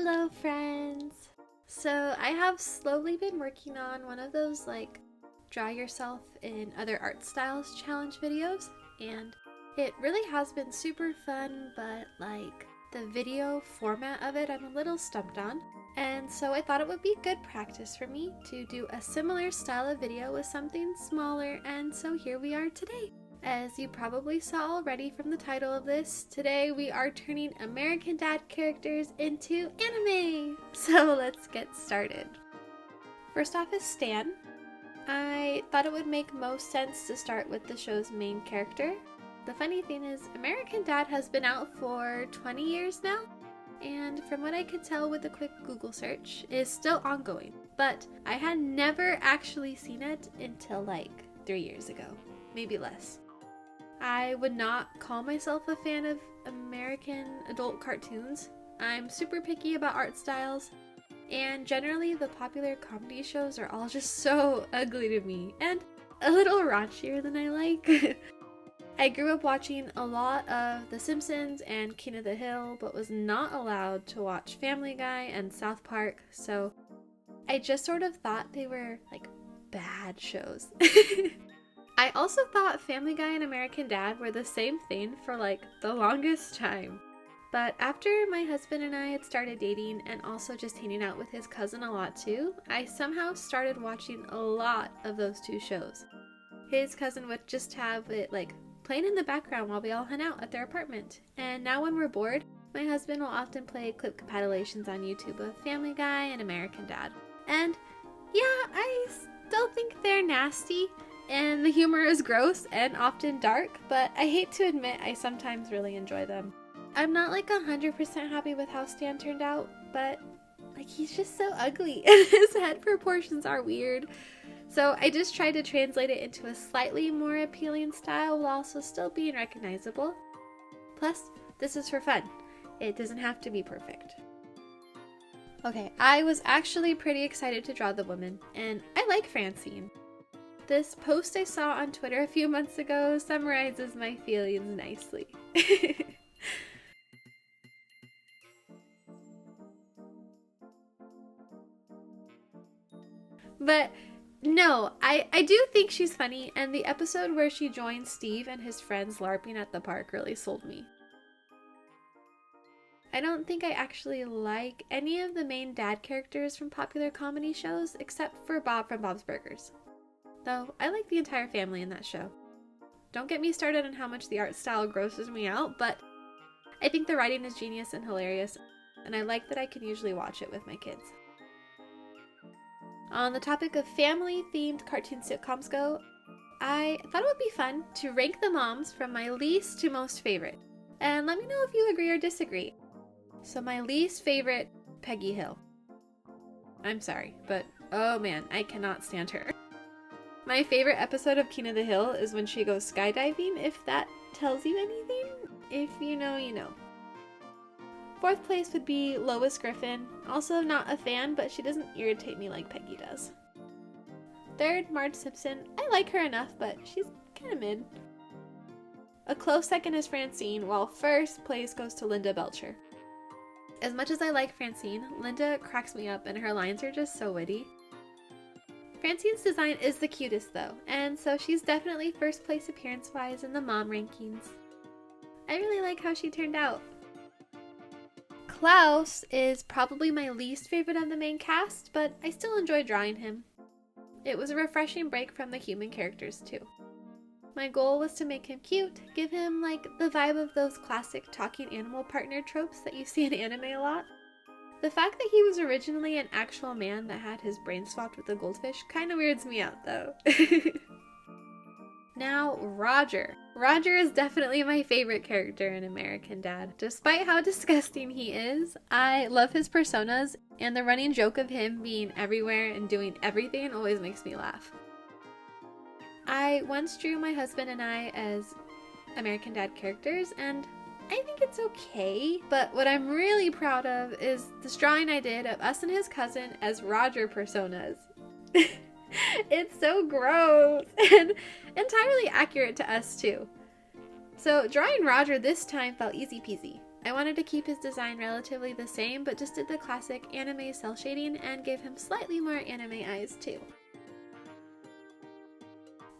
Hello friends! So I have slowly been working on one of those draw yourself in other art styles challenge videos, and it really has been super fun, but the video format of it I'm a little stumped on. And so I thought it would be good practice for me to do a similar style of video with something smaller, and so here we are today. As you probably saw already from the title of this, today we are turning American Dad characters into anime! So let's get started. First off is Stan. I thought it would make most sense to start with the show's main character. The funny thing is, American Dad has been out for 20 years now, and from what I could tell with a quick Google search, is still ongoing. But I had never actually seen it until 3 years ago, maybe less. I would not call myself a fan of American adult cartoons. I'm super picky about art styles, and generally the popular comedy shows are all just so ugly to me, and a little raunchier than I like. I grew up watching a lot of The Simpsons and King of the Hill, but was not allowed to watch Family Guy and South Park, so I just sort of thought they were bad shows. I also thought Family Guy and American Dad were the same thing for the longest time. But after my husband and I had started dating and also just hanging out with his cousin a lot too, I somehow started watching a lot of those two shows. His cousin would just have it playing in the background while we all hung out at their apartment. And now when we're bored, my husband will often play clip compilations on YouTube of Family Guy and American Dad. And yeah, I still think they're nasty. And the humor is gross and often dark, but I hate to admit I sometimes really enjoy them. I'm not 100% happy with how Stan turned out, but he's just so ugly and his head proportions are weird. So I just tried to translate it into a slightly more appealing style while also still being recognizable. Plus, this is for fun. It doesn't have to be perfect. Okay, I was actually pretty excited to draw the woman, and I like Francine. This post I saw on Twitter a few months ago summarizes my feelings nicely. But no, I do think she's funny, and the episode where she joins Steve and his friends LARPing at the park really sold me. I don't think I actually like any of the main dad characters from popular comedy shows except for Bob from Bob's Burgers. Though, I like the entire family in that show. Don't get me started on how much the art style grosses me out, but I think the writing is genius and hilarious, and I like that I can usually watch it with my kids. On the topic of family-themed cartoon sitcoms go, I thought it would be fun to rank the moms from my least to most favorite, and let me know if you agree or disagree. So my least favorite, Peggy Hill. I'm sorry, but oh man, I cannot stand her. My favorite episode of King of the Hill is when she goes skydiving, if that tells you anything. If you know, you know. Fourth place would be Lois Griffin. Also not a fan, but she doesn't irritate me like Peggy does. Third, Marge Simpson. I like her enough, but she's kind of mid. A close second is Francine, while first place goes to Linda Belcher. As much as I like Francine, Linda cracks me up and her lines are just so witty. Francine's design is the cutest though, and so she's definitely first place appearance-wise in the mom rankings. I really like how she turned out. Klaus is probably my least favorite of the main cast, but I still enjoy drawing him. It was a refreshing break from the human characters too. My goal was to make him cute, give him the vibe of those classic talking animal partner tropes that you see in anime a lot. The fact that he was originally an actual man that had his brain swapped with a goldfish kind of weirds me out though. Now, Roger. Roger is definitely my favorite character in American Dad. Despite how disgusting he is, I love his personas, and the running joke of him being everywhere and doing everything always makes me laugh. I once drew my husband and I as American Dad characters, and I think it's okay, but what I'm really proud of is this drawing I did of us and his cousin as Roger personas. It's so gross and entirely accurate to us too. So drawing Roger this time felt easy peasy. I wanted to keep his design relatively the same, but just did the classic anime cel shading and gave him slightly more anime eyes too.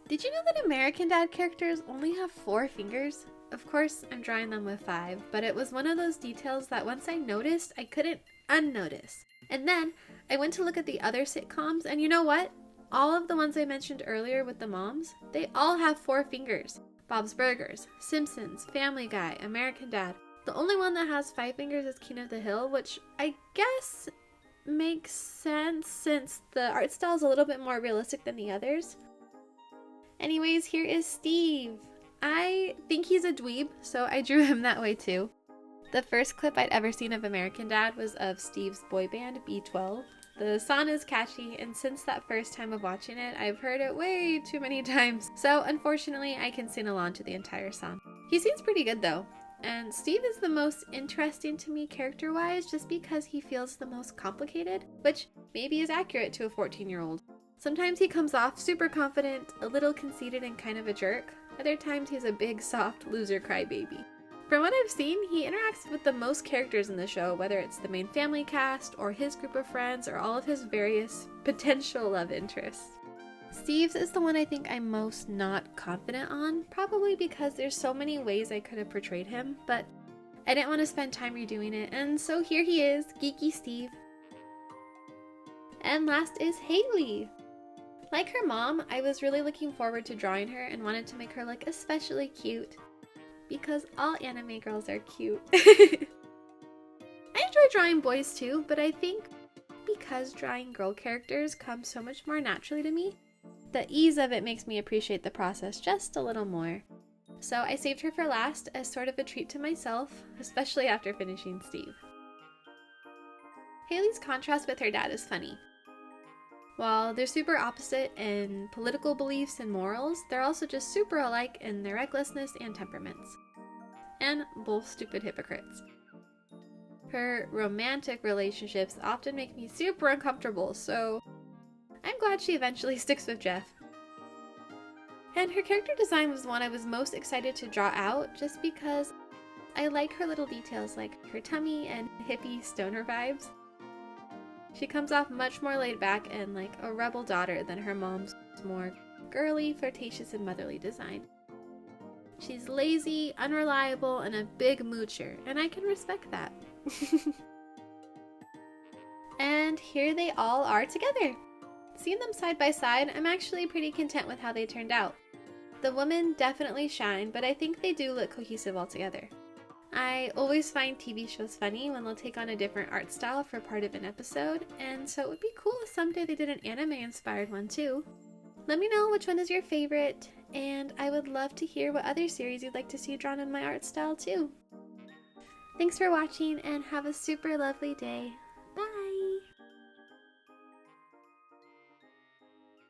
Did you know that American Dad characters only have 4 fingers? Of course, I'm drawing them with 5, but it was one of those details that once I noticed, I couldn't unnotice. And then I went to look at the other sitcoms, and you know what? All of the ones I mentioned earlier with the moms, they all have 4 fingers. Bob's Burgers, Simpsons, Family Guy, American Dad. The only one that has 5 fingers is King of the Hill, which I guess makes sense since the art style is a little bit more realistic than the others. Anyways, here is Steve. I think he's a dweeb, so I drew him that way too. The first clip I'd ever seen of American Dad was of Steve's boy band, B12. The song is catchy, and since that first time of watching it, I've heard it way too many times. So unfortunately, I can sing along to the entire song. He sings pretty good though. And Steve is the most interesting to me character-wise just because he feels the most complicated, which maybe is accurate to a 14-year-old. Sometimes he comes off super confident, a little conceited and kind of a jerk. Other times he's a big, soft loser crybaby. From what I've seen, he interacts with the most characters in the show, whether it's the main family cast, or his group of friends, or all of his various potential love interests. Steve's is the one I think I'm most not confident on, probably because there's so many ways I could have portrayed him, but I didn't want to spend time redoing it, and so here he is, Geeky Steve. And last is Haley. Like her mom, I was really looking forward to drawing her and wanted to make her look especially cute. Because all anime girls are cute. I enjoy drawing boys too, but I think because drawing girl characters comes so much more naturally to me, the ease of it makes me appreciate the process just a little more. So I saved her for last as sort of a treat to myself, especially after finishing Steve. Haley's contrast with her dad is funny. While they're super opposite in political beliefs and morals, they're also just super alike in their recklessness and temperaments. And both stupid hypocrites. Her romantic relationships often make me super uncomfortable, so I'm glad she eventually sticks with Jeff. And her character design was the one I was most excited to draw out just because I like her little details like her tummy and hippie stoner vibes. She comes off much more laid back and like a rebel daughter than her mom's more girly, flirtatious, and motherly design. She's lazy, unreliable, and a big moocher, and I can respect that. And here they all are together. Seeing them side by side, I'm actually pretty content with how they turned out. The women definitely shine, but I think they do look cohesive altogether. I always find TV shows funny when they'll take on a different art style for part of an episode, and so it would be cool if someday they did an anime-inspired one too. Let me know which one is your favorite, and I would love to hear what other series you'd like to see drawn in my art style too. Thanks for watching, and have a super lovely day.